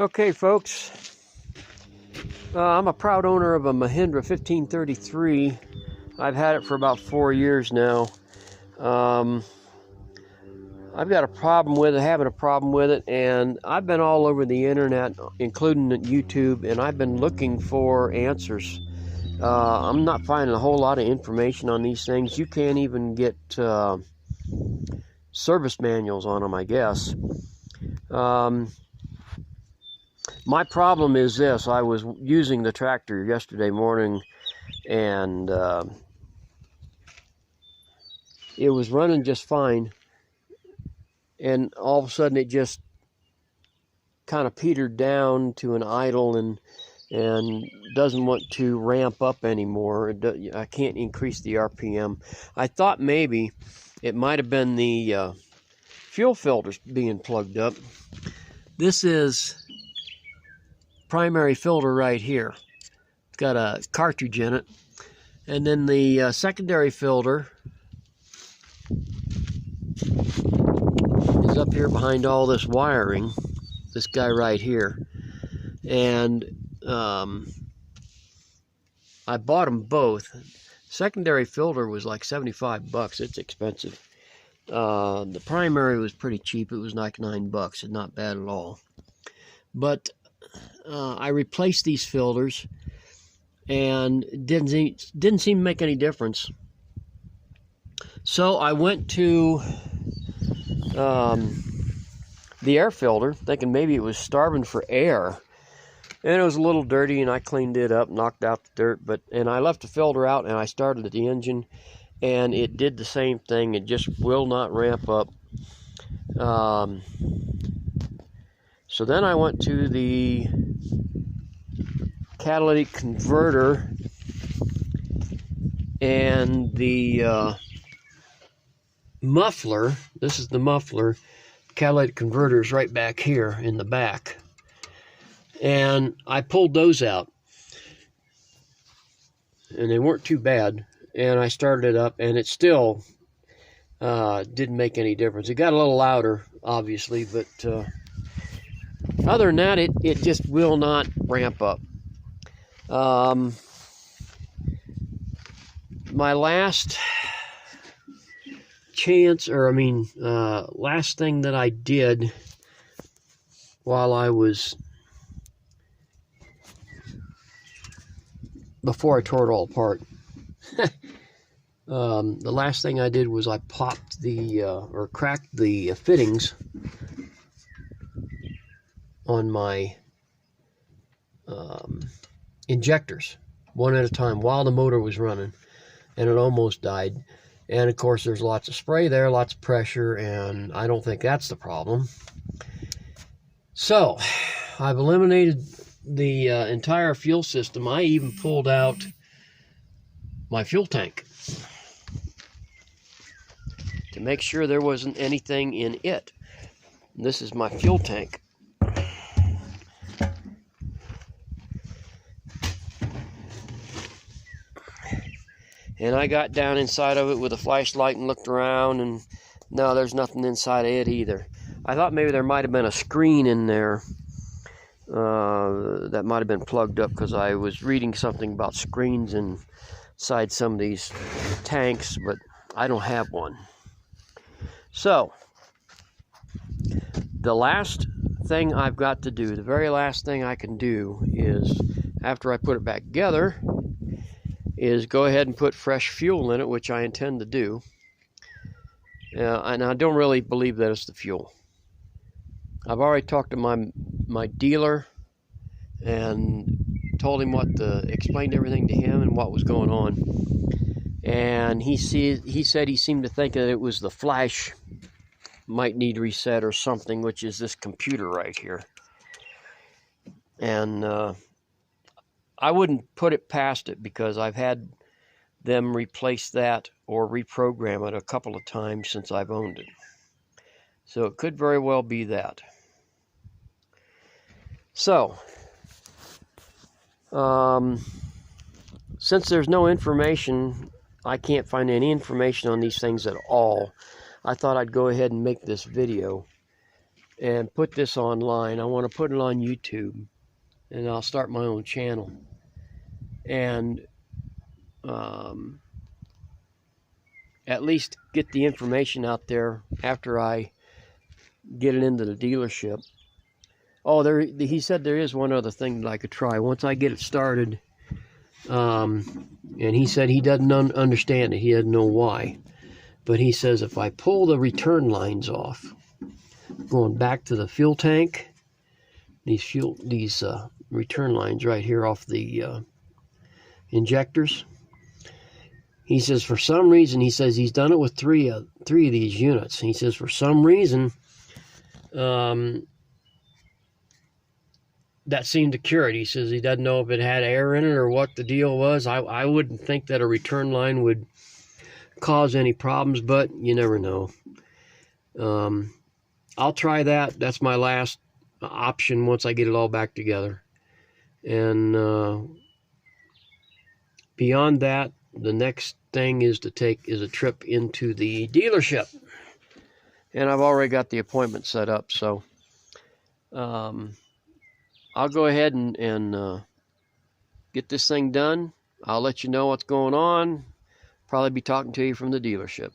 Okay, folks, I'm a proud owner of a Mahindra 1533. I've had it for about 4 years now. I've got a problem with it, having a problem with it, and I've been all over the internet, including YouTube, and I've been looking for answers. I'm not finding a whole lot of information on these things. You can't even get service manuals on them, I guess. My problem is this. I was using the tractor yesterday morning, and it was running just fine, and all of a sudden it just kind of petered down to an idle and doesn't want to ramp up anymore. I can't increase the RPM. I thought maybe it might have been the fuel filters being plugged up. This is primary filter right here. It's got a cartridge in it, and then the secondary filter is up here behind all this wiring, this guy right here. And I bought them both. Secondary filter was like 75 bucks. It's expensive. The primary was pretty cheap. It was like $9. It's not bad at all. But I replaced these filters, and it didn't seem to make any difference. So I went to the air filter, thinking maybe it was starving for air, and it was a little dirty, and I cleaned it up, knocked out the dirt, and I left the filter out, and I started the engine, and it did the same thing. It just will not ramp up. So then I went to the catalytic converter, and the muffler. This is the muffler. Catalytic converter is right back here in the back, and I pulled those out, and they weren't too bad, and I started it up, and it still didn't make any difference. It got a little louder, obviously, but other than that, it just will not ramp up. My last chance, last thing that I did while I was, before I tore it all apart, the last thing I did was I popped or cracked the fittings on my injectors, one at a time, while the motor was running, and it almost died. And of course there's lots of spray there, lots of pressure, and I don't think that's the problem. So I've eliminated the entire fuel system. I even pulled out my fuel tank to make sure there wasn't anything in it. This is my fuel tank. And I got down inside of it with a flashlight and looked around, and no, there's nothing inside of it either. I thought maybe there might have been a screen in there that might have been plugged up, because I was reading something about screens inside some of these tanks, but I don't have one. So the last thing I've got to do, the very last thing I can do, is, after I put it back together, is go ahead and put fresh fuel in it, which I intend to do. And I don't really believe that it's the fuel. I've already talked to my dealer and told him explained everything to him and what was going on. And he said he seemed to think that it was the flash might need reset or something, which is this computer right here. And I wouldn't put it past it, because I've had them replace that or reprogram it a couple of times since I've owned it. So it could very well be that. So, since there's no information, I can't find any information on these things at all, I thought I'd go ahead and make this video and put this online. I want to put it on YouTube, and I'll start my own channel. And at least get the information out there after I get it into the dealership. Oh, he said there is one other thing that I could try once I get it started. And he said he doesn't understand it. He doesn't know why. But he says if I pull the return lines off, going back to the fuel tank, these return lines right here off the injectors. He says for some reason, he says he's done it with three of these units. He says for some reason, that seemed to cure it. He says he doesn't know if it had air in it or what the deal was. I wouldn't think that a return line would cause any problems, but you never know. I'll try that. That's my last option once I get it all back together. And beyond that, the next thing is to take a trip into the dealership. And I've already got the appointment set up, so I'll go ahead and get this thing done. I'll let you know what's going on. Probably be talking to you from the dealership.